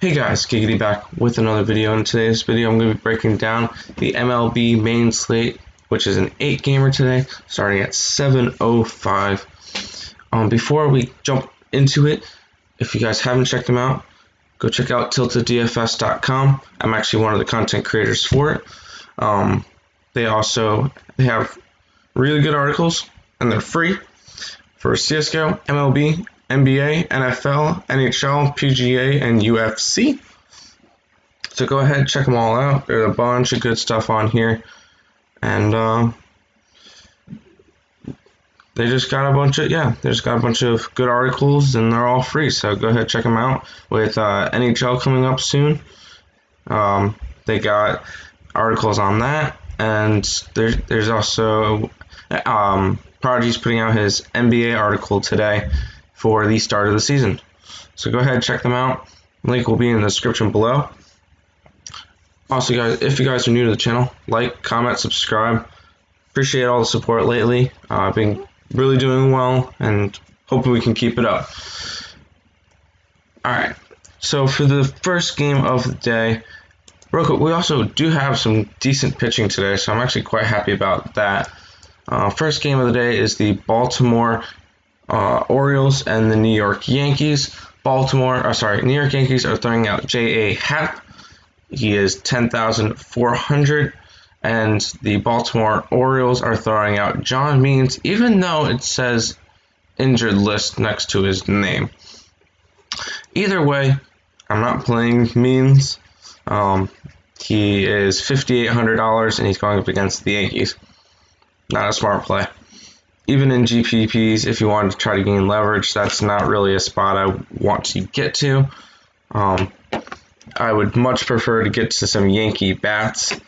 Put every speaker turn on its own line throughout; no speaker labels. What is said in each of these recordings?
Hey guys, Giggity back with another video. In today's video, I'm going to be breaking down the MLB main slate, which is an 8-gamer today, starting at 7:05. Before we jump into it, if you guys haven't checked them out, go check out tilteddfs.com. I'm actually one of the content creators for it. They have really good articles, and they're free for CSGO, MLB, NBA, NFL, NHL, PGA, and UFC. So go ahead, check them all out. There's a bunch of good stuff on here, and they just got a bunch of good articles, and they're all free. So go ahead, check them out. With NHL coming up soon, they got articles on that, and there's also Prodigy's putting out his NBA article today for the start of the season. So go ahead, check them out. Link will be in the description below. Also, guys, if you guys are new to the channel, like, comment, subscribe. Appreciate all the support lately. I've been really doing well, and hoping we can keep it up. Alright, so for the first game of the day, real quick, we also do have some decent pitching today, so I'm actually quite happy about that. First game of the day is the Baltimore Orioles and the New York Yankees. New York Yankees are throwing out J.A. Happ. He is 10,400, and the Baltimore Orioles are throwing out John Means, even though it says injured list next to his name. Either way, I'm not playing Means. He is $5,800, and he's going up against the Yankees. Not a smart play. Even in GPPs, if you wanted to try to gain leverage, that's not really a spot I want to get to. I would much prefer to get to some Yankee bats,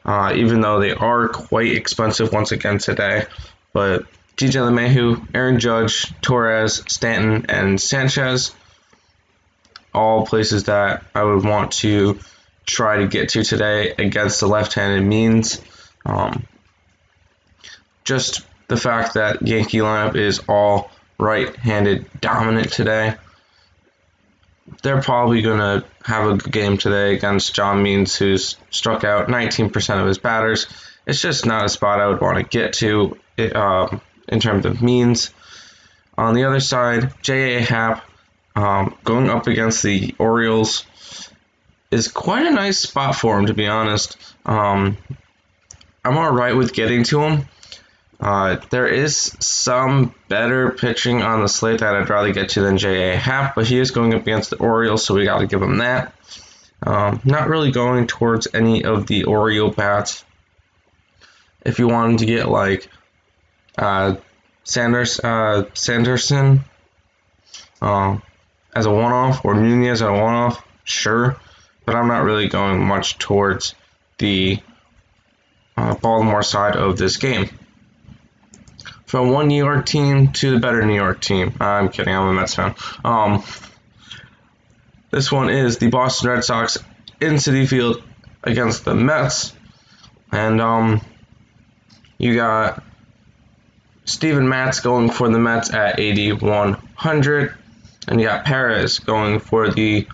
even though they are quite expensive once again today. But DJ LeMahieu, Aaron Judge, Torres, Stanton, and Sanchez, all places that I would want to try to get to today against the left-handed Means. Just the fact that Yankee lineup is all right-handed dominant today. They're probably going to have a good game today against John Means, who's struck out 19% of his batters. It's just not a spot I would want to get to in terms of Means. On the other side, J.A. Happ going up against the Orioles is quite a nice spot for him, to be honest. I'm all right with getting to him. There is some better pitching on the slate that I'd rather get to than J.A. Happ, but he is going up against the Orioles, so we got to give him that. Not really going towards any of the Oriole bats. If you wanted to get like Sanderson as a one-off, or Nunez as a one-off, sure, but I'm not really going much towards the Baltimore side of this game. From one New York team to the better New York team. I'm kidding, I'm a Mets fan. This one is the Boston Red Sox in Citi Field against the Mets. And you got Steven Matz going for the Mets at 8,100. And you got Perez going for the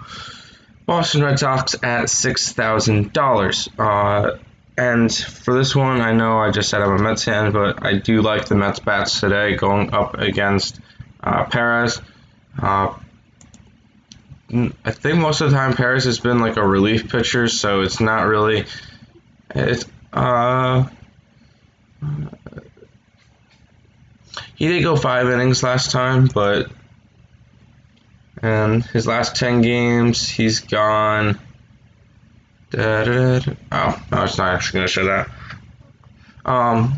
Boston Red Sox at $6,000. And for this one, I know I just said I'm a Mets fan, but I do like the Mets bats today going up against Perez. I think most of the time Perez has been like a relief pitcher, so it's not really. He did go 5 innings last time, but in his last 10 games, he's gone. Oh, no, it's not actually going to show that. I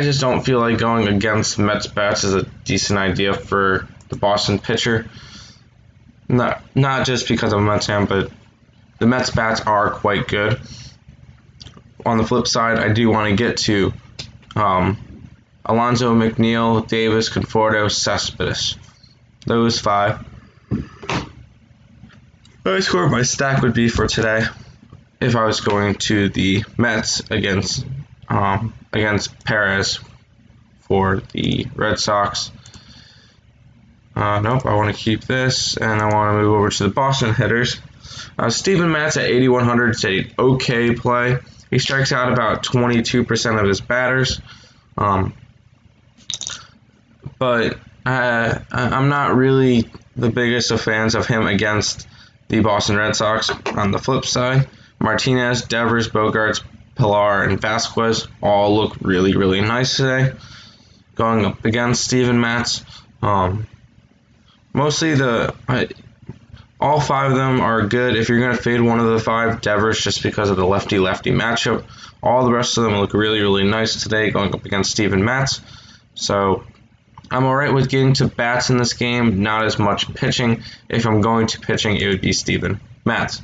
just don't feel like going against Mets bats is a decent idea for the Boston pitcher. Not just because I'm a Mets fan, but the Mets bats are quite good. On the flip side, I do want to get to Alonso, McNeil, Davis, Conforto, Cespedes. Those 5. My score, my stack would be for today if I was going to the Mets against Perez for the Red Sox. Nope, I want to keep this, and I want to move over to the Boston hitters. Steven Matz at 8,100 is an okay play. He strikes out about 22% of his batters. But I'm not really the biggest of fans of him against the Boston Red Sox. On the flip side, Martinez, Devers, Bogarts, Pilar, and Vasquez all look really, really nice today. Going up against Steven Matz. Mostly all five of them are good. If you're going to fade one of the five, Devers, just because of the lefty-lefty matchup. All the rest of them look really, really nice today going up against Steven Matz. So I'm alright with getting to bats in this game, not as much pitching. If I'm going to pitching, it would be Steven Matz.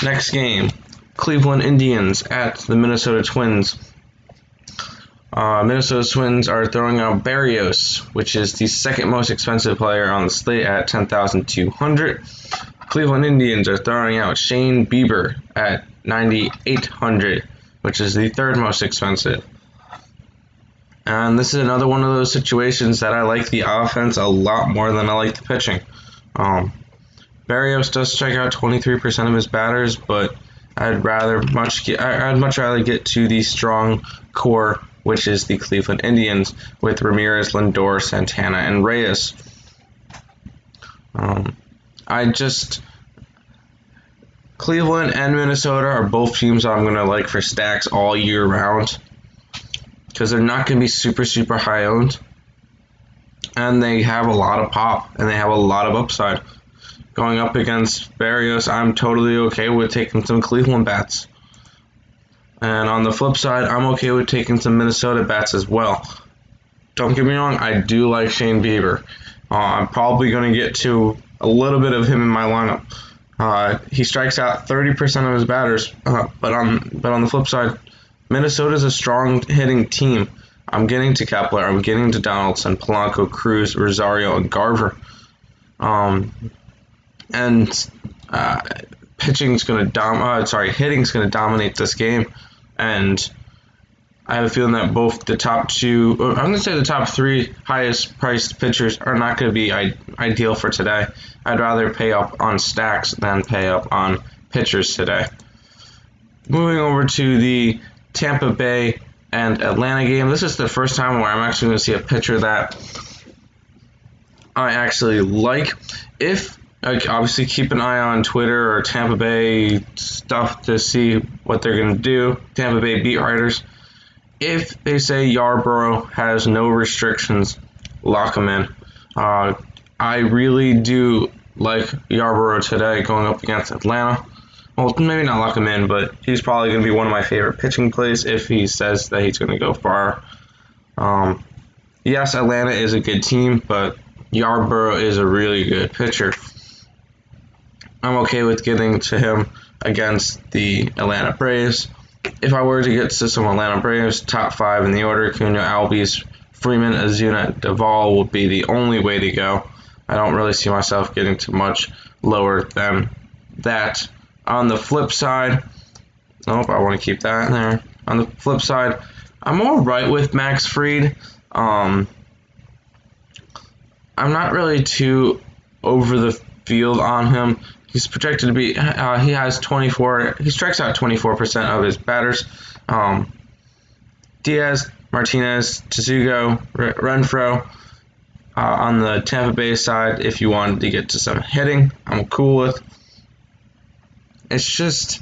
Next game, Cleveland Indians at the Minnesota Twins. Minnesota Twins are throwing out Berrios, which is the second most expensive player on the slate at $10,200. Cleveland Indians are throwing out Shane Bieber at $9,800, which is the third most expensive. And this is another one of those situations that I like the offense a lot more than I like the pitching. Berrios does strike out 23% of his batters, but I'd much rather get to the strong core, which is the Cleveland Indians, with Ramirez, Lindor, Santana, and Reyes. Cleveland and Minnesota are both teams I'm going to like for stacks all year round, because they're not going to be super, super high owned, and they have a lot of pop, and they have a lot of upside. Going up against Berrios, I'm totally okay with taking some Cleveland bats. And on the flip side, I'm okay with taking some Minnesota bats as well. Don't get me wrong, I do like Shane Bieber. I'm probably going to get to a little bit of him in my lineup. He strikes out 30% of his batters, but on the flip side, Minnesota's a strong hitting team. I'm getting to Kepler, I'm getting to Donaldson, Polanco, Cruz, Rosario, and Garver. Hitting's going to dominate this game, and I have a feeling that both the top two, I'm going to say the top three highest priced pitchers are not going to be ideal for today. I'd rather pay up on stacks than pay up on pitchers today. Moving over to the Tampa Bay and Atlanta game. This is the first time where I'm actually going to see a pitcher that I actually like. Obviously keep an eye on Twitter or Tampa Bay stuff to see what they're going to do. Tampa Bay beat writers. If they say Yarbrough has no restrictions, lock him in. I really do like Yarbrough today going up against Atlanta. Well, maybe not lock him in, but he's probably going to be one of my favorite pitching plays if he says that he's going to go far. Yes, Atlanta is a good team, but Yarbrough is a really good pitcher. I'm okay with getting to him against the Atlanta Braves. If I were to get to some Atlanta Braves, top five in the order, Cunha, Albies, Freeman, Ozuna, Duvall would be the only way to go. I don't really see myself getting to much lower than that. On the flip side, I want to keep that in there. On the flip side, I'm all right with Max Fried. I'm not really too over the field on him. He's projected to be, he strikes out 24% of his batters. Diaz, Martinez, Tsugo, Renfroe. On the Tampa Bay side, if you wanted to get to some hitting, I'm cool with. It's just,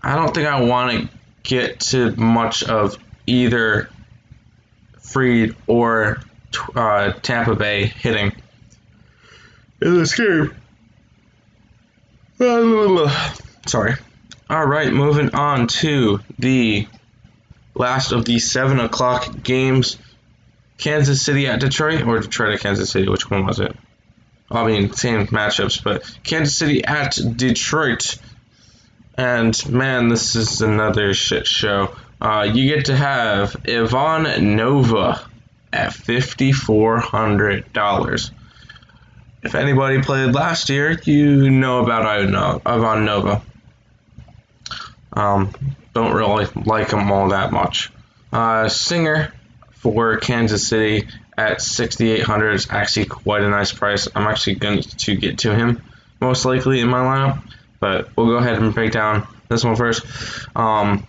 I don't think I want to get to much of either Fried or Tampa Bay hitting in this game. Sorry. All right, moving on to the last of the 7 o'clock games. Kansas City at Detroit, or Detroit at Kansas City. Which one was it? I mean, same matchups, but Kansas City at Detroit. And, man, this is another shit show. You get to have Ivan Nova at $5,400. If anybody played last year, you know about Ivan Nova. Don't really like him all that much. Singer for Kansas City at 6,800 is actually quite a nice price. I'm actually going to get to him most likely in my lineup, but we'll go ahead and break down this one first. Ivan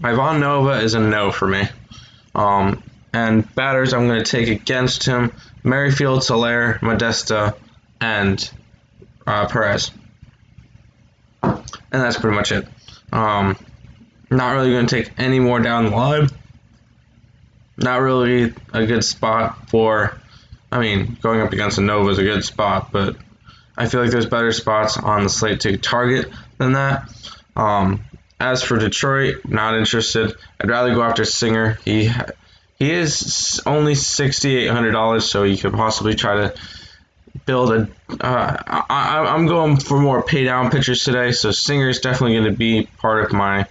Nova is a no for me. And batters I'm going to take against him: Merrifield, Soler, Modesta, and Perez. And that's pretty much it. Not really going to take any more down the line. Not really a good spot for, going up against a Nova is a good spot, but I feel like there's better spots on the slate to target than that. As for Detroit, not interested. I'd rather go after Singer. He is only $6,800, so you could possibly try to build a. I'm going for more pay down pitchers today, so Singer is definitely going to be part of my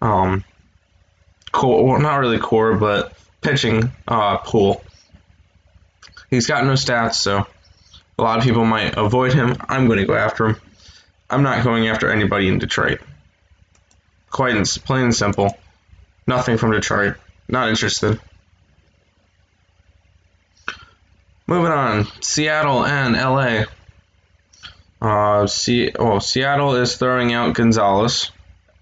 core. Well, not really core, but pitching pool. He's got no stats, so a lot of people might avoid him. I'm going to go after him. I'm not going after anybody in Detroit. Plain and simple. Nothing from Detroit. Not interested. Moving on, Seattle and LA. Seattle is throwing out Gonzalez,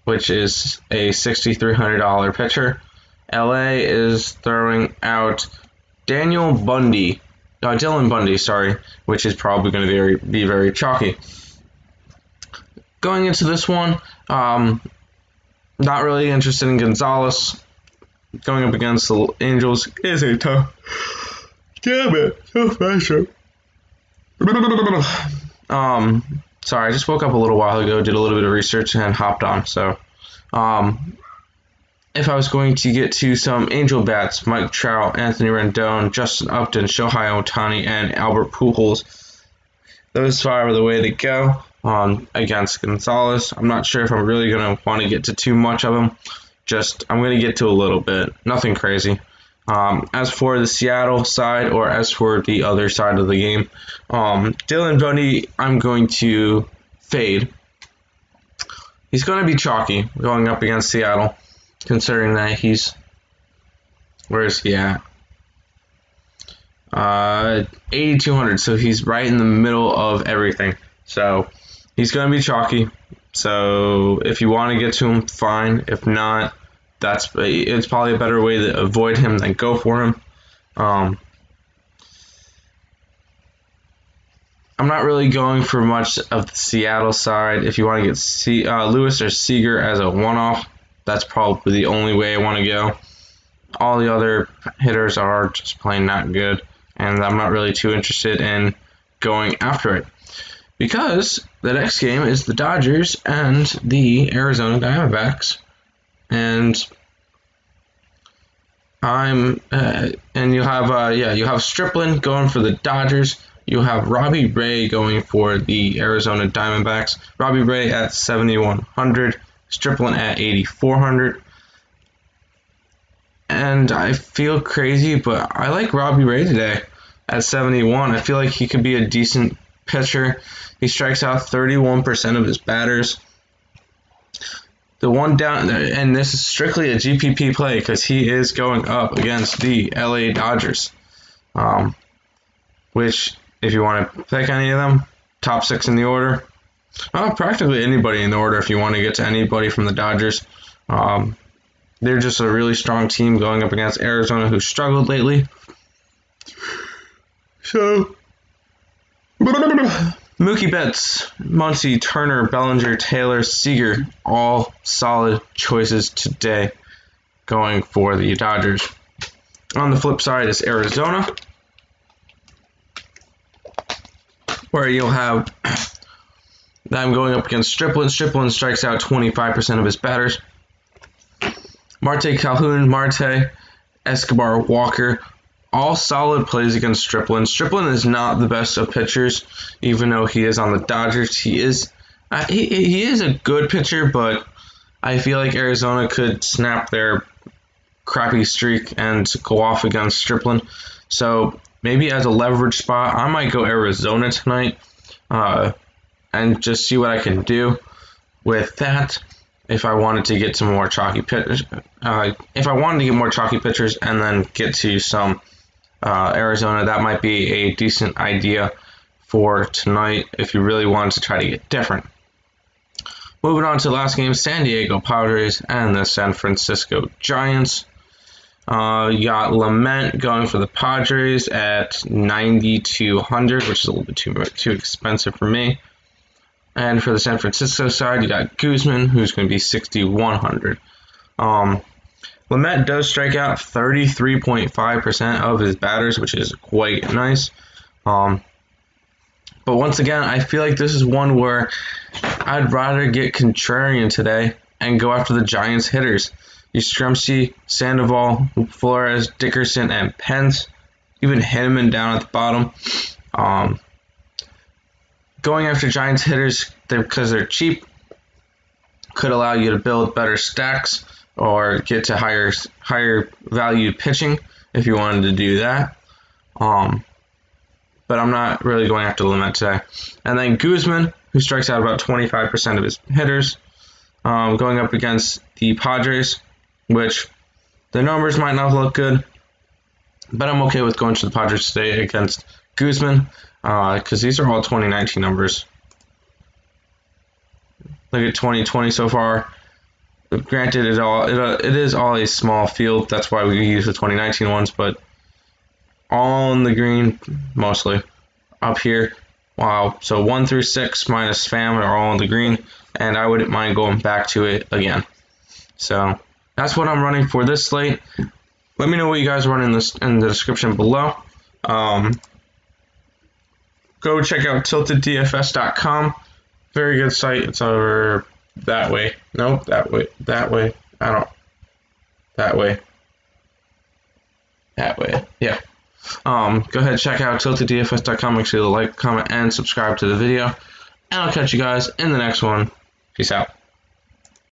which is a $6,300 pitcher. LA is throwing out Dylan Bundy, which is probably going to be very chalky. Going into this one, not really interested in Gonzalez. Going up against the Angels is a tough. Damn it, so pressure. Sorry, I just woke up a little while ago, did a little bit of research, and hopped on. So, if I was going to get to some Angel bats, Mike Trout, Anthony Rendon, Justin Upton, Shohei Ohtani, and Albert Pujols, those five are the way to go against Gonzalez. I'm not sure if I'm really going to want to get to too much of them. I'm going to get to a little bit. Nothing crazy. As for the Seattle side, or as for the other side of the game, Dylan Bundy, I'm going to fade. He's going to be chalky going up against Seattle, considering that where is he at? 8,200, so he's right in the middle of everything. So he's going to be chalky. So if you want to get to him, fine. If not, it's probably a better way to avoid him than go for him. I'm not really going for much of the Seattle side. If you want to get Lewis or Seager as a one-off, that's probably the only way I want to go. All the other hitters are just plain not good, and I'm not really too interested in going after it. Because the next game is the Dodgers and the Arizona Diamondbacks. And you have Stripling going for the Dodgers. You have Robbie Ray going for the Arizona Diamondbacks. Robbie Ray at 7,100, Stripling at 8,400. And I feel crazy, but I like Robbie Ray today at 71. I feel like he could be a decent pitcher. He strikes out 31% of his batters. The one down, and this is strictly a GPP play because he is going up against the LA Dodgers, which, if you want to pick any of them, top 6 in the order, practically anybody in the order if you want to get to anybody from the Dodgers. They're just a really strong team going up against Arizona, who struggled lately. So, Mookie Betts, Muncy, Turner, Bellinger, Taylor, Seager, all solid choices today going for the Dodgers. On the flip side is Arizona, where you'll have them going up against Stripling. Stripling strikes out 25% of his batters. Marte Calhoun, Marte, Escobar, Walker, all solid plays against Stripling. Stripling is not the best of pitchers, even though he is on the Dodgers. He is a good pitcher, but I feel like Arizona could snap their crappy streak and go off against Stripling. So maybe as a leverage spot, I might go Arizona tonight and just see what I can do with that. if I wanted to get some more chalky pitchers, if I wanted to get more chalky pitchers and then get to some Arizona, that might be a decent idea for tonight if you really wanted to try to get different. Moving on to the last game, San Diego Padres and the San Francisco Giants. You got Lament going for the Padres at 9,200, which is a little bit too expensive for me. And for the San Francisco side, you got Guzman, who's going to be 6,100. Lament does strike out 33.5% of his batters, which is quite nice. But once again, I feel like this is one where I'd rather get contrarian today and go after the Giants hitters. Yastrzemski, Sandoval, Flores, Dickerson, and Pence. Even Henneman down at the bottom. Going after Giants hitters because they're cheap could allow you to build better stacks or get to higher value pitching if you wanted to do that. But I'm not really going after Lament today. And then Guzman, who strikes out about 25% of his hitters, going up against the Padres, which the numbers might not look good, but I'm okay with going to the Padres today against Guzman because these are all 2019 numbers. Look at 2020 so far. Granted, it is all a small field. That's why we use the 2019 ones, but all in the green mostly. Up here, wow. So 1 through 6 minus FAM are all in the green, and I wouldn't mind going back to it again. So that's what I'm running for this slate. Let me know what you guys are running in the description below. Go check out tilteddfs.com. Very good site. It's over that way. Nope, that way. That way. That way. Yeah. Go ahead and check out tilteddfs.com. Make sure to like, comment, and subscribe to the video. And I'll catch you guys in the next one. Peace out.